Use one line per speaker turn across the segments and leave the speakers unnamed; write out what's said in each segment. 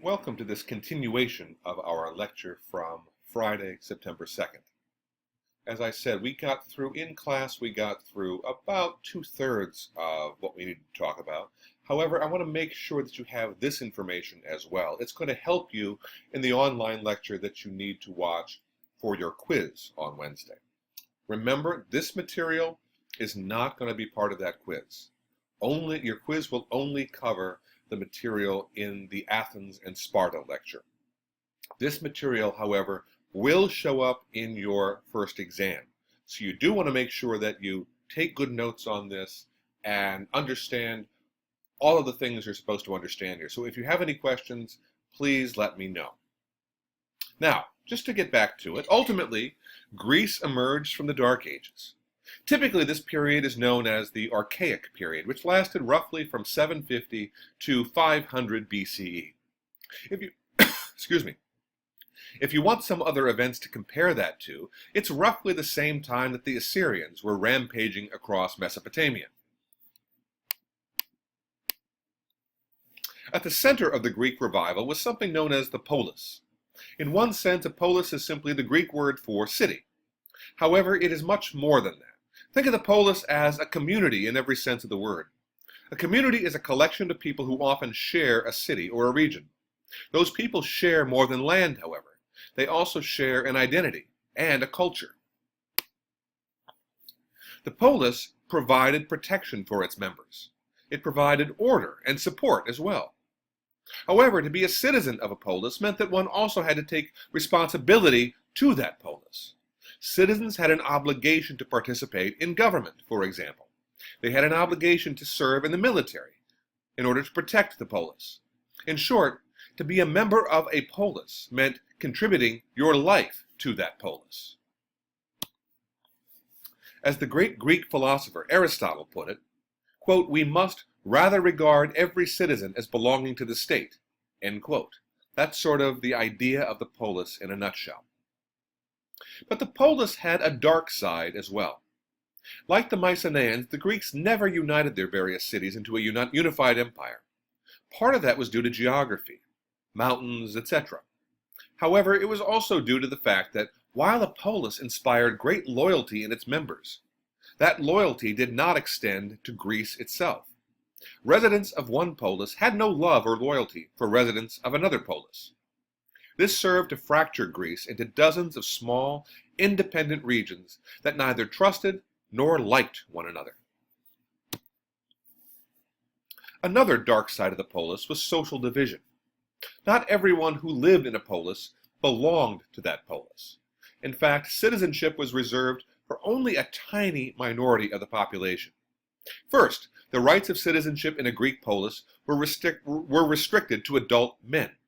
Welcome to this continuation of our lecture from Friday, September 2nd. As I said, in class, we got through about 2/3 of what we needed to talk about. However, I want to make sure that you have this information as well. It's going to help you in the online lecture that you need to watch for your quiz on Wednesday. Remember, this material is not going to be part of that quiz. Your quiz will only cover the material in the Athens and Sparta lecture. This material, however, will show up in your first exam. So you do want to make sure that you take good notes on this and understand all of the things you're supposed to understand here. So if you have any questions, please let me know. Now, just to get back to it, ultimately, Greece emerged from the Dark Ages. Typically, this period is known as the Archaic period, which lasted roughly from 750 to 500 BCE. If you want some other events to compare that to, it's roughly the same time that the Assyrians were rampaging across Mesopotamia. At the center of the Greek revival was something known as the polis. In one sense, a polis is simply the Greek word for city. However, it is much more than that. Think of the polis as a community in every sense of the word. A community is a collection of people who often share a city or a region. Those people share more than land, however. They also share an identity and a culture. The polis provided protection for its members. It provided order and support as well. However, to be a citizen of a polis meant that one also had to take responsibility to that polis. Citizens had an obligation to participate in government, for example. They had an obligation to serve in the military in order to protect the polis. In short, to be a member of a polis meant contributing your life to that polis. As the great Greek philosopher Aristotle put it, quote, "We must rather regard every citizen as belonging to the state," end quote. That's sort of the idea of the polis in a nutshell. But the polis had a dark side as well. Like the Mycenaeans, the Greeks never united their various cities into a unified empire. Part of that was due to geography, mountains, etc. However, it was also due to the fact that while a polis inspired great loyalty in its members, that loyalty did not extend to Greece itself. Residents of one polis had no love or loyalty for residents of another polis. This served to fracture Greece into dozens of small, independent regions that neither trusted nor liked one another. Another dark side of the polis was social division. Not everyone who lived in a polis belonged to that polis. In fact, citizenship was reserved for only a tiny minority of the population. First, the rights of citizenship in a Greek polis were restricted to adult men.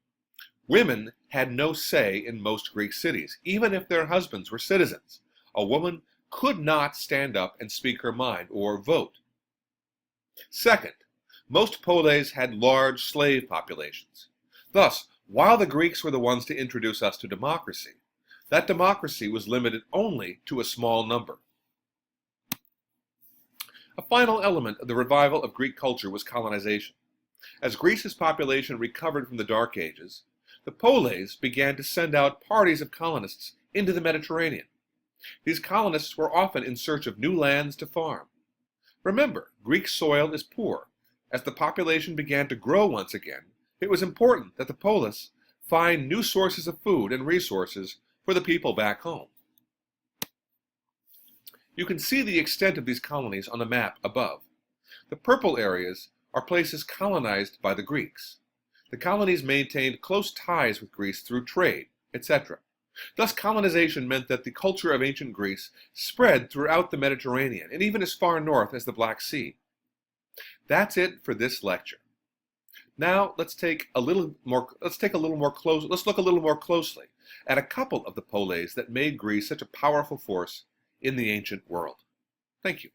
Women had no say in most Greek cities, even if their husbands were citizens. A woman could not stand up and speak her mind or vote. Second, most polis had large slave populations. Thus, while the Greeks were the ones to introduce us to democracy, that democracy was limited only to a small number. A final element of the revival of Greek culture was colonization. As Greece's population recovered from the Dark Ages, the polis began to send out parties of colonists into the Mediterranean. These colonists were often in search of new lands to farm. Remember, Greek soil is poor. As the population began to grow once again, it was important that the polis find new sources of food and resources for the people back home. You can see the extent of these colonies on the map above. The purple areas are places colonized by the Greeks. The colonies maintained close ties with Greece through trade, etc. Thus, colonization meant that the culture of ancient Greece spread throughout the Mediterranean and even as far north as the Black Sea. That's it for this lecture. Now let's look a little more closely at a couple of the polis that made Greece such a powerful force in the ancient world. Thank you.